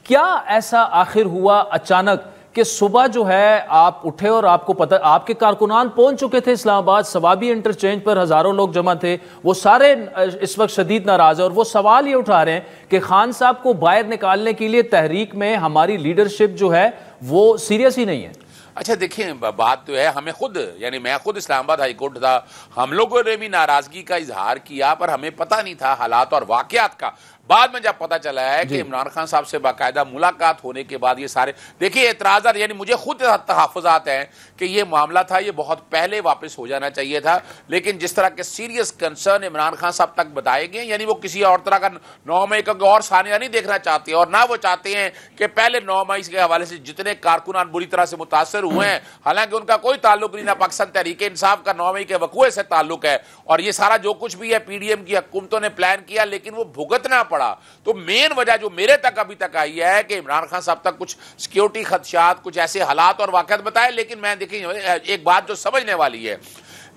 क्या ऐसा आखिर हुआ अचानक कि सुबह जो है आप उठे और आपको पता, आपके कारकुनान पहुंच चुके थे इस्लामाबाद, सवाबी इंटरचेंज पर हजारों लोग जमा थे, वो सारे इस वक्त शदीद नाराज है और वो सवाल ये उठा रहे हैं कि खान साहब को बाहर निकालने के लिए तहरीक में हमारी लीडरशिप जो है वो सीरियस ही नहीं है। अच्छा देखिए, बात तो है, हमें खुद यानी मैं खुद इस्लामाबाद हाईकोर्ट था, हम लोगों ने भी नाराजगी का इजहार किया, पर हमें पता नहीं था हालात और वाकयात का। बाद में जब पता चला है कि इमरान खान साहब से बाकायदा मुलाकात होने के बाद ये सारे देखिए एतराज़ात, यानी मुझे खुद तहफ़्फ़ुज़ात हैं कि ये मामला था, ये बहुत पहले वापस हो जाना चाहिए था, लेकिन जिस तरह के सीरियस कंसर्न इमरान खान साहब तक बताए गए, यानी वो किसी और तरह का 9 मई का और सानिया नहीं देखना चाहते, और ना वो चाहते हैं कि पहले 9 मई के हवाले से जितने कारकुनान बुरी तरह से मुतासर हुए हैं, हालांकि उनका कोई ताल्लुक नहीं, ना पाकिस्तान तहरीक इंसाफ का 9 मई के वकूए से ताल्लुक है, और ये सारा जो कुछ भी है पीडीएम की हुकूमतों ने प्लान किया, लेकिन वो भुगतना पड़ा। तो मेन वजह जो मेरे तक अभी तक आई है कि इमरान खान साहब तक कुछ सिक्योरिटी खदशात, कुछ ऐसे हालात और वाकयात बताए, लेकिन मैं देखिए एक बात जो समझने वाली है,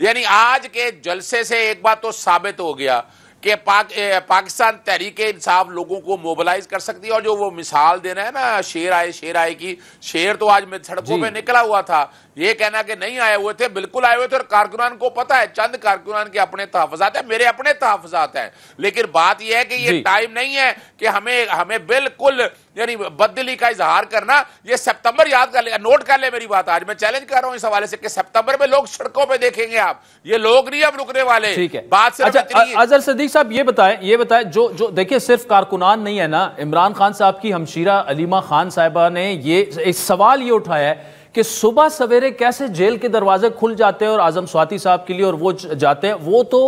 यानी आज के जलसे से एक बात तो साबित हो गया कि पाकिस्तान तहरीक इंसाफ लोगों को मोबिलाइज कर सकती है, और जो वो मिसाल देना है ना शेर आए की, शेर तो आज मैं सड़कों पे निकला हुआ था, ये कहना कि नहीं आए हुए थे, बिल्कुल आए हुए थे, और कारकुनान को पता है, चंद कारकुनान के अपने तहफ़्फ़ुज़ात है, मेरे अपने तहफ़्फ़ुज़ात हैं, लेकिन बात यह है कि ये टाइम नहीं है कि हमें बिल्कुल यानी बददिली का इजहार करना। ये सितंबर याद कर ले, नोट कर ले मेरी बात, आज मैं चैलेंज कर रहा हूं इस हवाले से कि सितंबर में लोग सड़कों पे देखेंगे, आप ये लोग नहीं अब रुकने वाले। ठीक है, बात सिर्फ अजहर सिद्दीक साहब ये बताएं जो देखिए सिर्फ कारकुनान नहीं है ना, इमरान खान साहब की हमशीरा अलीमा खान साहिबा ने ये एक सवाल ये उठाया है कि सुबह सवेरे कैसे जेल के दरवाजे खुल जाते हैं और आजम स्वाति साहब के लिए और वो जाते हैं। वो तो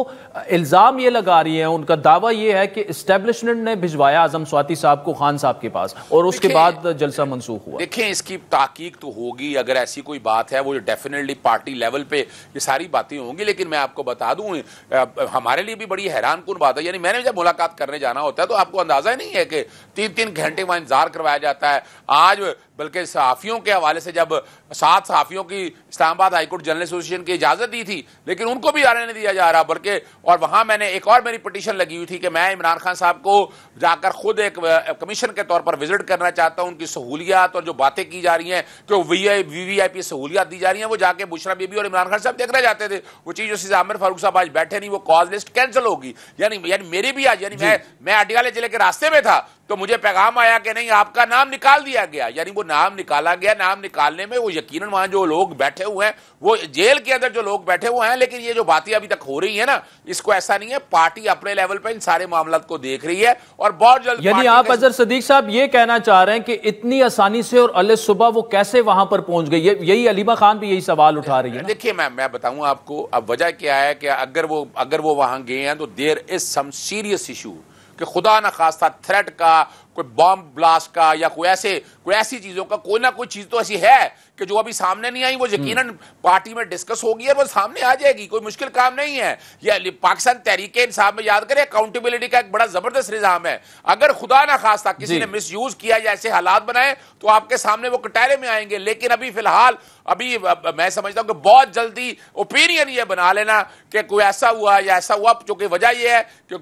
इल्जाम ये लगा रही है, उनका दावा ये है कि एस्टेब्लिशमेंट ने भिजवाया आजम स्वाति साहब को खान साहब के पास और उसके बाद जलसा मनसूख हुआ। देखें, इसकी ताकीक तो होगी, अगर ऐसी कोई बात है वो डेफिनेटली पार्टी लेवल पे ये सारी बातें होंगी, लेकिन मैं आपको बता दूं हमारे लिए भी बड़ी हैरान कुन बात है, यानी मैंने जब मुलाकात करने जाना होता है तो आपको अंदाजा ही नहीं है कि 3-3 घंटे वहां इंतजार करवाया जाता है। आज बल्कि सहाफियों के हवाले से जब 7 सहाफियों की इस्लामाबाद हाईकोर्ट जनरल एसोसिएशन की इजाजत दी थी, लेकिन उनको भी आने नहीं दिया जा रहा, बल्कि और वहां मैंने एक और मेरी पिटीशन लगी हुई थी कि मैं इमरान खान साहब को जाकर खुद एक कमीशन के तौर पर विजिट करना चाहता हूं, उनकी सहूलियात और जो बातें की जा रही हैं, जो वीवीआईपी सहूलियात दी जा रही हैं, वो जाके बुशरा बीबी और इमरान खान साहब देखना चाहते थे। वो चीज जो आमिर फारूक साहब आज बैठे नहीं, वो कॉज लिस्ट कैंसिल होगी, यानी मेरी भी आज, यानी मैं अटियाला जिले के रास्ते में था तो मुझे पैगाम आया कि नहीं आपका नाम निकाल दिया गया, यानी वो नाम निकाला गया। नाम निकालने में वो यकीनन वहां जो लोग बैठे हुए हैं, वो जेल के अंदर जो लोग बैठे हुए हैं, लेकिन ये जो बातें अभी तक हो रही है ना, इसको ऐसा नहीं है, पार्टी अपने लेवल पे इन सारे मामलों को देख रही है और बहुत जल्द। यानी आप अजहर सिद्दीक साहब ये कहना चाह रहे हैं कि इतनी आसानी से और अल सुबह वो कैसे वहां पर पहुंच गई? यही अलीमा खान भी यही सवाल उठा रही है। देखिए मैं बताऊं आपको, अब वजह क्या है कि अगर वो वहां गए हैं तो there is some serious issue कि खुदा ना खास्ता थ्रेट का, कोई बॉम्ब ब्लास्ट का, या कोई ऐसी चीजों का, कोई ना कोई चीज तो ऐसी है कि जो अभी सामने नहीं आई, वो यकीनन पार्टी में डिस्कस होगी और वो सामने आ जाएगी। कोई मुश्किल काम नहीं है। ये पाकिस्तान तहरीक इंसाफ में याद करें अकाउंटेबिलिटी का एक बड़ा जबरदस्त निजाम है। अगर खुदा ना खास्ता किसी ने मिस यूज किया या ऐसे हालात बनाए तो आपके सामने वो कटहरे में आएंगे, लेकिन अभी फिलहाल मैं समझता हूं कि बहुत जल्दी ओपिनियन ये बना लेना कि कोई ऐसा हुआ या ऐसा हुआ, जो कि वजह यह है कि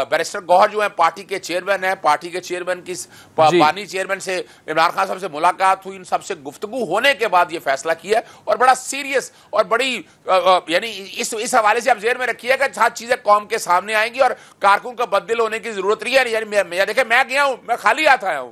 बैरिस्टर गौहर जो है पार्टी के चेयरमैन है, पार्टी के चेयरमैन की बानी चेयरमैन से इमरान खान साहब से मुलाकात हुई, इन सबसे गुफ्तगू होने के बाद ये फैसला किया और बड़ा सीरियस और बड़ी यानी इस हवाले से आप जेर में रखिएगा, सारी चीजें कौम के सामने आएंगी और कारकुन का बददिल होने की जरूरत नहीं है। यानी देखिए मैं गया हूं, मैं खाली हाथ आया हूं।